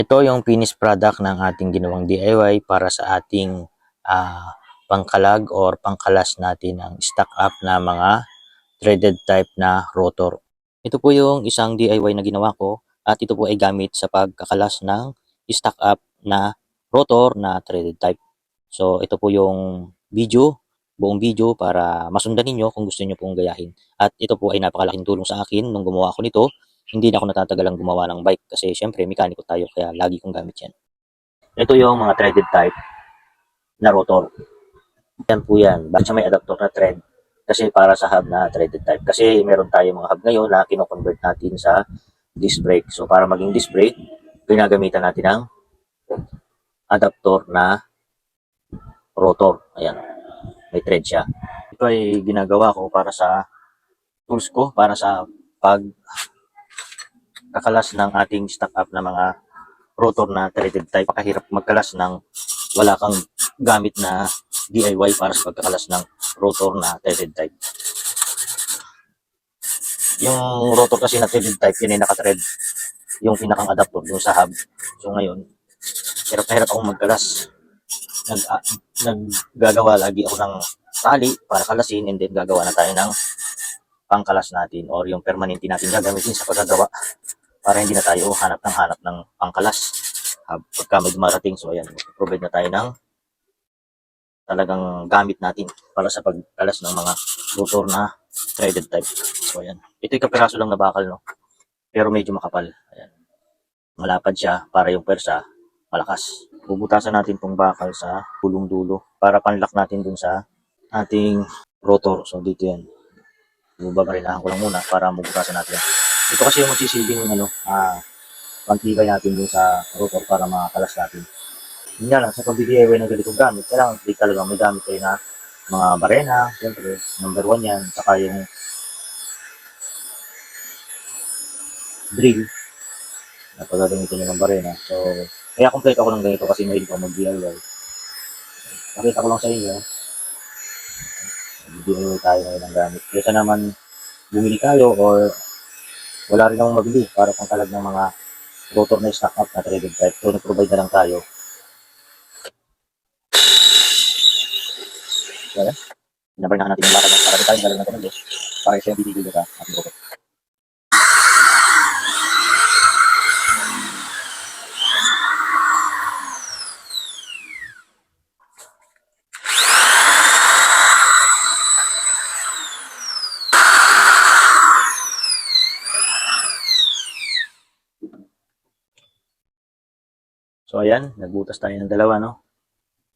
Ito yung finished product ng ating ginawang DIY para sa ating pangkalag or pangkalas natin ang stock up na mga threaded type na rotor. Ito po yung isang DIY na ginawa ko at ito po ay gamit sa pagkakalas ng stock up na rotor na threaded type. So ito po yung buong video para masundan ninyo kung gusto niyo pong gayahin. At ito po ay napakalaking tulong sa akin nung gumawa ako nito. Hindi na ako natatagalang gumawa ng bike kasi syempre mekaniko tayo kaya lagi kong gamit yan. Ito yung mga threaded type na rotor. Yan po yan. Bakit siya may adapter na thread? Kasi para sa hub na threaded type. Kasi meron tayo mga hub ngayon na kino-convert natin sa disc brake. So para maging disc brake, ginagamitan natin ng adapter na rotor. Ayan. May thread siya. Ito ay ginagawa ko para sa tools ko, para sa pagkakalas ng ating stock up na mga rotor na threaded type. Pakahirap magkalas ng wala kang gamit na DIY para sa pagkakalas ng rotor na threaded type. Yung rotor kasi na threaded type, yun ay naka-thread yung pinakang adapter dun sa hub. So ngayon, hirap na hirap akong magkalas. Naggagawa lagi ako ng tali para kalasin and then gagawa na tayo ng pangkalas natin or yung permanente natin gagamitin sa paggagawa para hindi na tayo hanap ng pangkalas pagka may dumarating. So ayan, provide na tayo ng talagang gamit natin para sa pagkalas ng mga rotor na threaded type. So ayan, ito yung kapiraso lang na bakal, no? Pero medyo makapal. Ayan. Malapad siya para yung persa malakas. Bubutasan natin tong bakal sa pulong dulo para panlock natin dun sa ating rotor. So dito yan. Babarinahan ko lang muna para mabutasan natin. Ito kasi yung magsisilbing pantibay natin dun sa rotor para makalas natin. Yun nga lang, sa pag-DIY ng ganitong gamit, kailangan talaga may gamit kayo na mga barena, siyempre, number 1 yan, saka yung drill na paggagamitin nyo ng barena. So, kaya complete ako ng ganito kasi mahilig ako mag-DIY. Nakita ko lang sa inyo, mag-DIY tayo ngayon ng gamit. Kesa naman bumili tayo or wala rin akong mabili para pang talag ng mga rotor na stock up na threaded type. So, nag-provide na lang tayo. Kaya, nabarinahan natin yung bakal para tayo galang natin ng para siya yung bibigil sa ating rotor. So ayan, nagbutas tayo ng dalawa, no?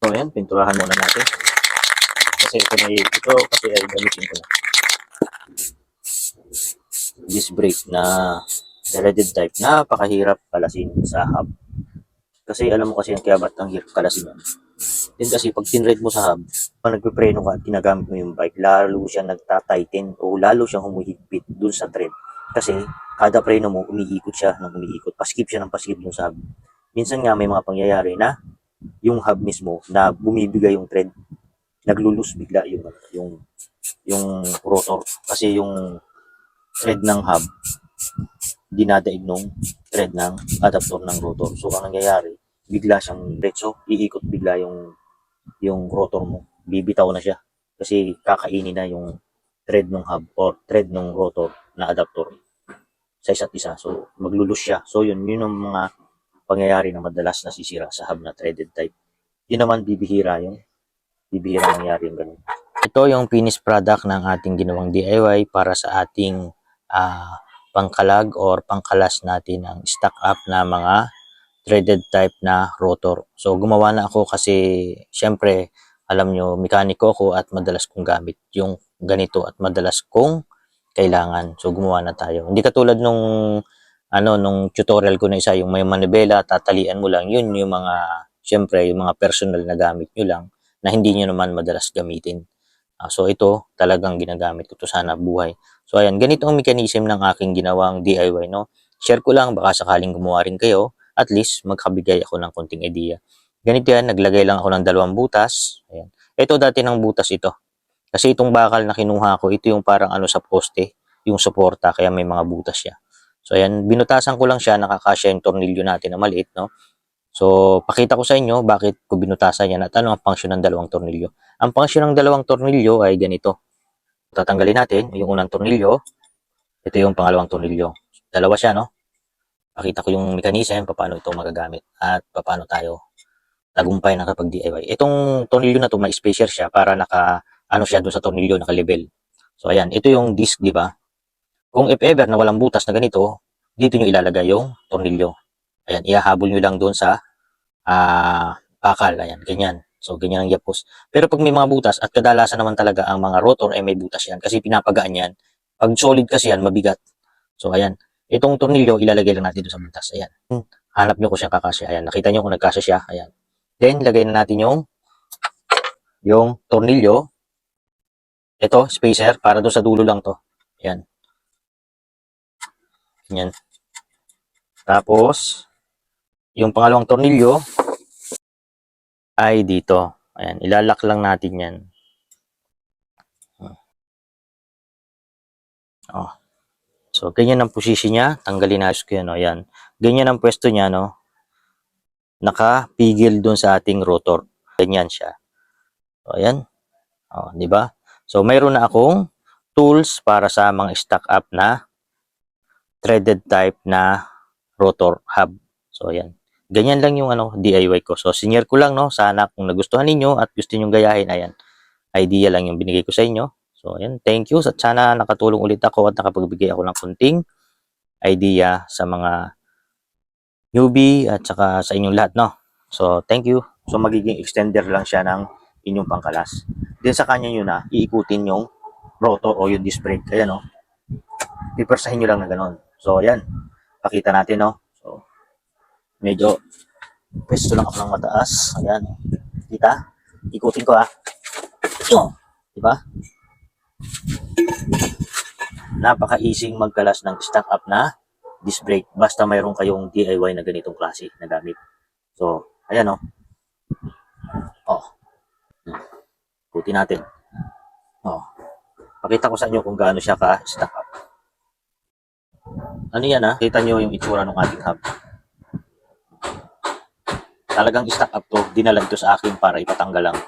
So ayan, pinturahan muna natin. Kasi ito kasi ay gamitin ko na. Disc brake na threaded type, napakahirap kalasin sa hub. Kasi alam mo kasi kaya ba't ang hirap kalasin yan. Then kasi pag tinred mo sa hub, pag nagpipreno ka at ginagamit mo yung bike, lalo siyang nagtatighten o lalo siyang humihigpit dun sa thread. Kasi kada preno mo, umiikot siya ng umiikot. Paskip siya ng paskip dun sa hub. Minsan nga may mga pangyayari na yung hub mismo na bumibigay yung thread, naglulus bigla yung rotor kasi yung thread ng hub dinadaig nung thread ng adapter ng rotor. So ang nangyayari, bigla siyang diretso, iikot bigla yung rotor mo. Bibitaw na siya kasi kakainin na yung thread ng hub or thread ng rotor na adapter sa isa't isa. So maglulus siya. So yun ang mga pangyayari na madalas nasisira sa hub na threaded type. Yun naman bibihira nangyayari yung ganun. Ito yung finished product ng ating ginawang DIY para sa ating pangkalag or pangkalas natin ng stock up na mga threaded type na rotor. So gumawa na ako kasi syempre alam nyo mekaniko ako at madalas kong gamit yung ganito at madalas kong kailangan. So gumawa na tayo. Hindi katulad nung tutorial ko na isa, yung may manibela, tatalian mo lang, yun yung mga, syempre, yung mga personal na gamit nyo lang, na hindi nyo naman madalas gamitin. So ito, talagang ginagamit ko to sana buhay. So ayan, ganito ang mechanism ng aking ginawang DIY, no? Share ko lang, baka sakaling gumawa rin kayo, at least magkabigay ako ng konting idea. Ganito yan, naglagay lang ako ng 2 butas. Ayan. Ito dati ng butas ito. Kasi itong bakal na kinuha ko, ito yung parang sa poste, yung suporta, kaya may mga butas siya. So ayan, binutasan ko lang siya, nakakasya yung tornilyo natin na maliit, no? So pakita ko sa inyo bakit ko binutasan yan at ano ang function ng dalawang tornilyo. Ang function ng dalawang tornilyo ay ganito. Tatanggalin natin yung unang tornilyo. Ito yung pangalawang tornilyo. Dalawa siya, no? Pakita ko yung mechanism, paano ito magagamit at paano tayo tagumpay na kapag DIY. Itong tornilyo na to may spacer siya para ano siya doon sa tornilyo, naka-level. So ayan, ito yung disc, di ba? Kung if ever na walang butas na ganito, dito nyo ilalagay yung tornilyo. Ayan, ihahabol nyo lang doon sa bakal. Ayan, ganyan. So, ganyan ang yapos. Pero pag may mga butas, at kadalasan naman talaga ang mga rotor ay may butas yan kasi pinapagaan yan. Pag solid kasi yan, mabigat. So, ayan. Itong tornilyo, ilalagay lang natin doon sa butas. Ayan. Hanap nyo kung siya kakasya. Ayan, nakita nyo kung nagkasya siya. Ayan. Then, lagay na natin yung tornilyo. Ito, spacer, para doon sa dulo lang to. Ayan. Ganyan. Tapos, yung pangalawang tornilyo ay dito. Ayan, ilalak lang natin yan. Oh. So, ganyan ang posisyon niya. Tanggalin na ko yan. Ayan. Ganyan ang pwesto niya, no? Nakapigil dun sa ating rotor. Ganyan siya. So, ayan. Oh, di ba? So, mayroon na akong tools para sa mga stock up na threaded type na rotor hub. So, ayan. Ganyan lang yung DIY ko. So, senior ko lang, no? Sana kung nagustuhan ninyo at gusto niyo gayahin, ayan. Idea lang yung binigay ko sa inyo. So, ayan. Thank you. At sana nakatulong ulit ako at nakapagbigay ako ng kunting idea sa mga newbie at saka sa inyong lahat, no? So, thank you. So, magiging extender lang siya ng inyong pangkalas. Then sa kanya nyo na, iikutin yung rotor o yung disc brake. Ayan, no? Pipersahin nyo lang na ganon. So, ayan. Pakita natin, no? So, medyo pwesto lang ako ng mataas. Ayan. Kita? Ikutin ko, ha? Ito. Diba? Napaka-easy magkalas ng stock up na disc brake basta mayroon kayong DIY na ganitong klase na gamit. So, ayan, oh. Oh. Puti natin. Oh. Pakita ko sa inyo kung gaano siya ka-stock up. Ano yan, ha? Kita nyo yung itsura ng ating hub. Talagang stock up to. Dinala ito sa akin para ipatanggal lang.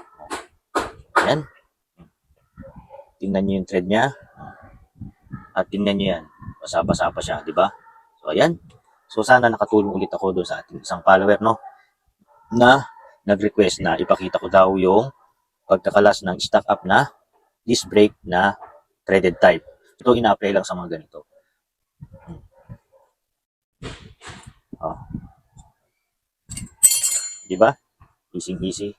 Ayan. Tingnan nyo yung thread niya. At tingnan nyo yan. Basa-basa pa siya, di ba? So, ayan. So, sana nakatulong ulit ako doon sa ating isang follower, no? Na nag-request na ipakita ko daw yung pagkakalas ng stock up na disc brake na threaded type. Ito ina-apply lang sa mga ganito. Oh. Di ba? Easy easy.